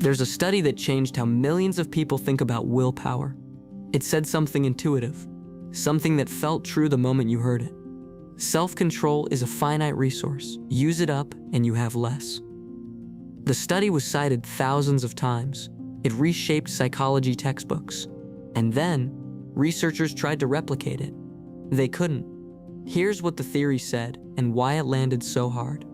There's a study that changed how millions of people think about willpower. It said something intuitive, something that felt true the moment you heard it. Self-control is a finite resource. Use it up and you have less. The study was cited thousands of times. It reshaped psychology textbooks. And then, researchers tried to replicate it. They couldn't. Here's what the theory said and why it landed so hard.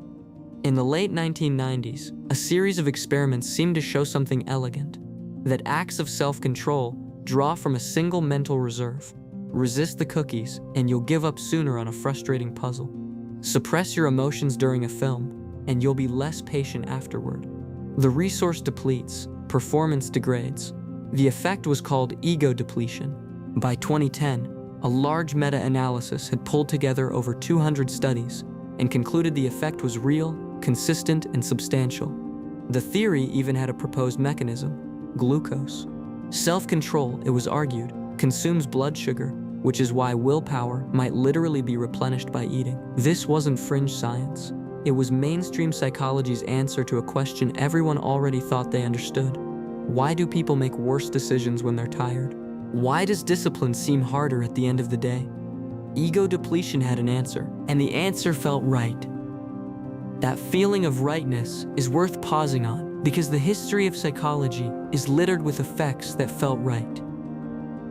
In the late 1990s, a series of experiments seemed to show something elegant, that acts of self-control draw from a single mental reserve. Resist the cookies, and you'll give up sooner on a frustrating puzzle. Suppress your emotions during a film, and you'll be less patient afterward. The resource depletes, performance degrades. The effect was called ego depletion. By 2010, a large meta-analysis had pulled together over 200 studies and concluded the effect was real, consistent, and substantial. The theory even had a proposed mechanism: glucose. Self-control, it was argued, consumes blood sugar, which is why willpower might literally be replenished by eating. This wasn't fringe science. It was mainstream psychology's answer to a question everyone already thought they understood. Why do people make worse decisions when they're tired? Why does discipline seem harder at the end of the day? Ego depletion had an answer, and the answer felt right. That feeling of rightness is worth pausing on, because the history of psychology is littered with effects that felt right.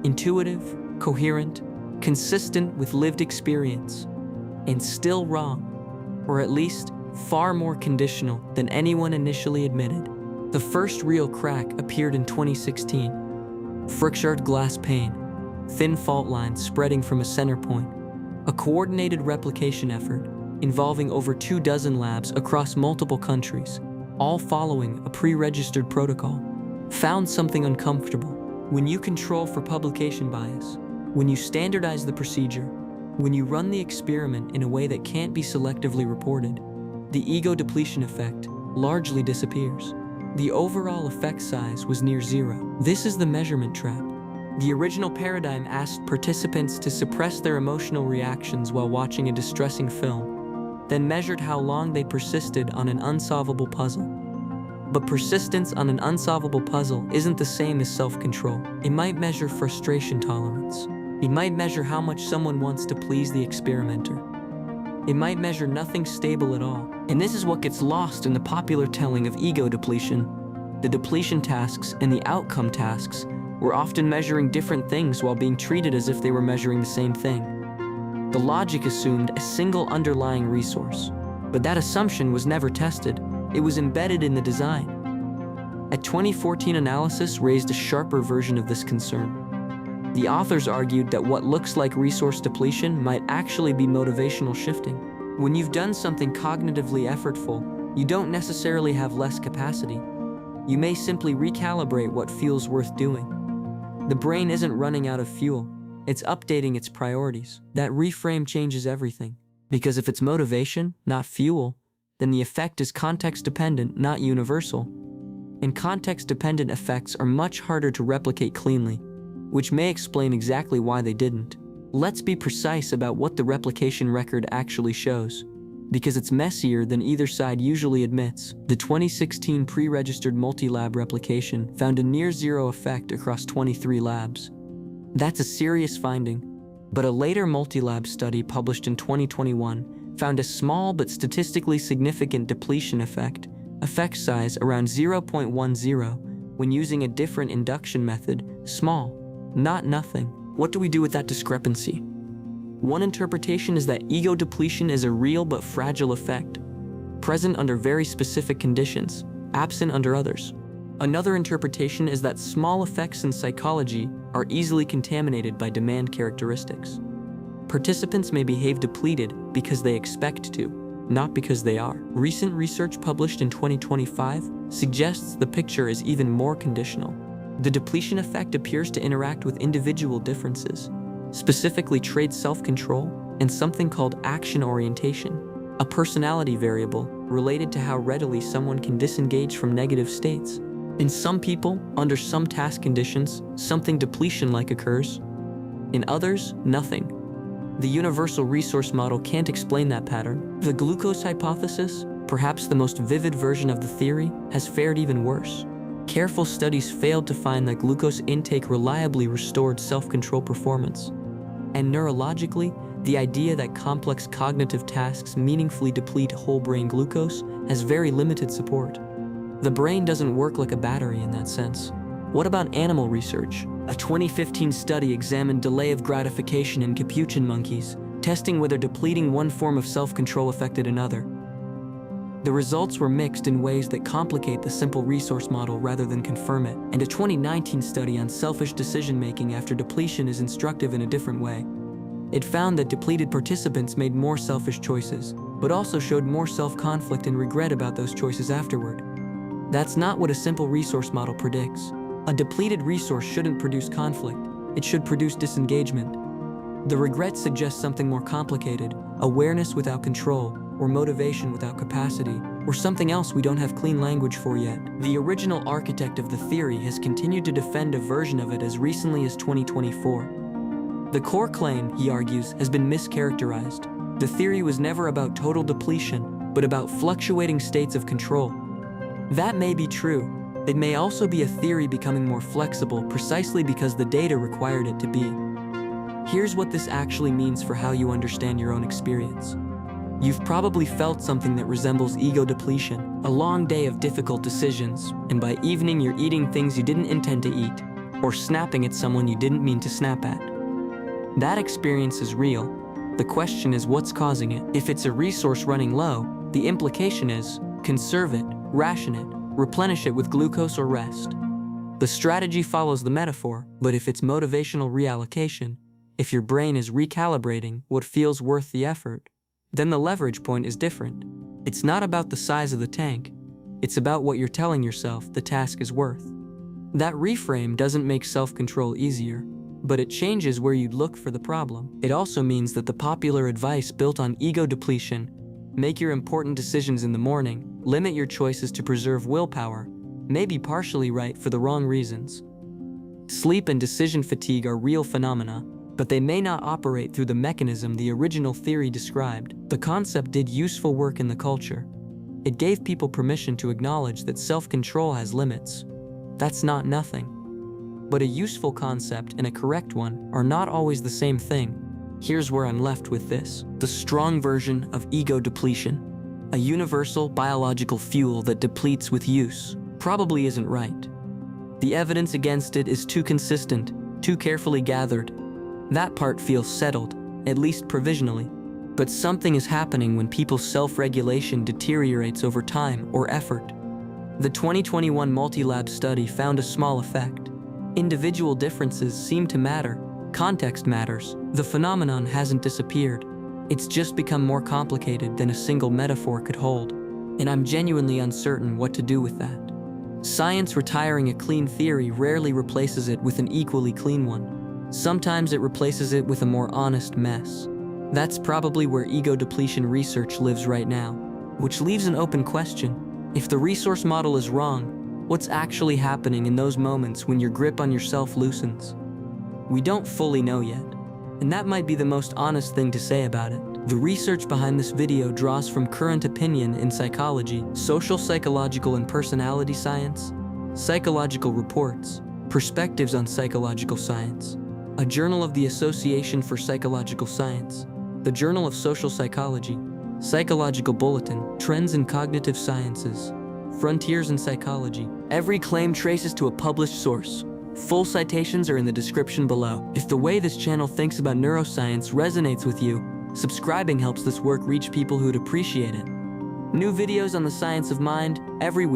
Intuitive, coherent, consistent with lived experience, and still wrong, or at least far more conditional than anyone initially admitted. The first real crack appeared in 2016. Fractured glass pane, thin fault lines spreading from a center point. A coordinated replication effort involving over 24 labs across multiple countries, all following a pre-registered protocol, found something uncomfortable. When you control for publication bias, when you standardize the procedure, when you run the experiment in a way that can't be selectively reported, the ego depletion effect largely disappears. The overall effect size was near zero. This is the measurement trap. The original paradigm asked participants to suppress their emotional reactions while watching a distressing film, then measured how long they persisted on an unsolvable puzzle. But persistence on an unsolvable puzzle isn't the same as self-control. It might measure frustration tolerance. It might measure how much someone wants to please the experimenter. It might measure nothing stable at all. And this is what gets lost in the popular telling of ego depletion. The depletion tasks and the outcome tasks were often measuring different things while being treated as if they were measuring the same thing. The logic assumed a single underlying resource, but that assumption was never tested. It was embedded in the design. A 2014 analysis raised a sharper version of this concern. The authors argued that what looks like resource depletion might actually be motivational shifting. When you've done something cognitively effortful, you don't necessarily have less capacity. You may simply recalibrate what feels worth doing. The brain isn't running out of fuel, it's updating its priorities. That reframe changes everything. Because if it's motivation, not fuel, then the effect is context-dependent, not universal. And context-dependent effects are much harder to replicate cleanly, which may explain exactly why they didn't. Let's be precise about what the replication record actually shows, because it's messier than either side usually admits. The 2016 pre-registered multi-lab replication found a near-zero effect across 23 labs. That's a serious finding, but a later multi-lab study published in 2021 found a small but statistically significant depletion effect size around 0.10 when using a different induction method, small, not nothing. What do we do with that discrepancy? One interpretation is that ego depletion is a real but fragile effect, present under very specific conditions, absent under others. Another interpretation is that small effects in psychology are easily contaminated by demand characteristics. Participants may behave depleted because they expect to, not because they are. Recent research published in 2025 suggests the picture is even more conditional. The depletion effect appears to interact with individual differences, specifically trait self-control and something called action orientation, a personality variable related to how readily someone can disengage from negative states. In some people, under some task conditions, something depletion-like occurs. In others, nothing. The universal resource model can't explain that pattern. The glucose hypothesis, perhaps the most vivid version of the theory, has fared even worse. Careful studies failed to find that glucose intake reliably restored self-control performance. And neurologically, the idea that complex cognitive tasks meaningfully deplete whole brain glucose has very limited support. The brain doesn't work like a battery in that sense. What about animal research? A 2015 study examined delay of gratification in capuchin monkeys, testing whether depleting one form of self-control affected another. The results were mixed in ways that complicate the simple resource model rather than confirm it, and a 2019 study on selfish decision-making after depletion is instructive in a different way. It found that depleted participants made more selfish choices, but also showed more self-conflict and regret about those choices afterward. That's not what a simple resource model predicts. A depleted resource shouldn't produce conflict, it should produce disengagement. The regret suggests something more complicated, awareness without control, or motivation without capacity, or something else we don't have clean language for yet. The original architect of the theory has continued to defend a version of it as recently as 2024. The core claim, he argues, has been mischaracterized. The theory was never about total depletion, but about fluctuating states of control. That may be true. It may also be a theory becoming more flexible precisely because the data required it to be. Here's what this actually means for how you understand your own experience. You've probably felt something that resembles ego depletion, a long day of difficult decisions, and by evening you're eating things you didn't intend to eat, or snapping at someone you didn't mean to snap at. That experience is real. The question is what's causing it. If it's a resource running low, the implication is conserve it, ration it, replenish it with glucose or rest. The strategy follows the metaphor, but if it's motivational reallocation, if your brain is recalibrating what feels worth the effort, then the leverage point is different. It's not about the size of the tank. It's about what you're telling yourself the task is worth. That reframe doesn't make self-control easier, but it changes where you'd look for the problem. It also means that the popular advice built on ego depletion, make your important decisions in the morning, limit your choices to preserve willpower, may be partially right for the wrong reasons. Sleep and decision fatigue are real phenomena, but they may not operate through the mechanism the original theory described. The concept did useful work in the culture. It gave people permission to acknowledge that self-control has limits. That's not nothing. But a useful concept and a correct one are not always the same thing. Here's where I'm left with this. The strong version of ego depletion, a universal biological fuel that depletes with use, probably isn't right. The evidence against it is too consistent, too carefully gathered. That part feels settled, at least provisionally. But something is happening when people's self-regulation deteriorates over time or effort. The 2021 multi-lab study found a small effect. Individual differences seem to matter. Context matters. The phenomenon hasn't disappeared. It's just become more complicated than a single metaphor could hold. And I'm genuinely uncertain what to do with that. Science retiring a clean theory rarely replaces it with an equally clean one. Sometimes it replaces it with a more honest mess. That's probably where ego depletion research lives right now, which leaves an open question. If the resource model is wrong, what's actually happening in those moments when your grip on yourself loosens? We don't fully know yet, and that might be the most honest thing to say about it. The research behind this video draws from current opinion in psychology, social psychological and personality science, psychological reports, perspectives on psychological science, a journal of the Association for Psychological Science, the Journal of Social Psychology, Psychological Bulletin, Trends in Cognitive Sciences, Frontiers in Psychology. Every claim traces to a published source. Full citations are in the description below. If the way this channel thinks about neuroscience resonates with you, subscribing helps this work reach people who'd appreciate it. New videos on the science of mind every week.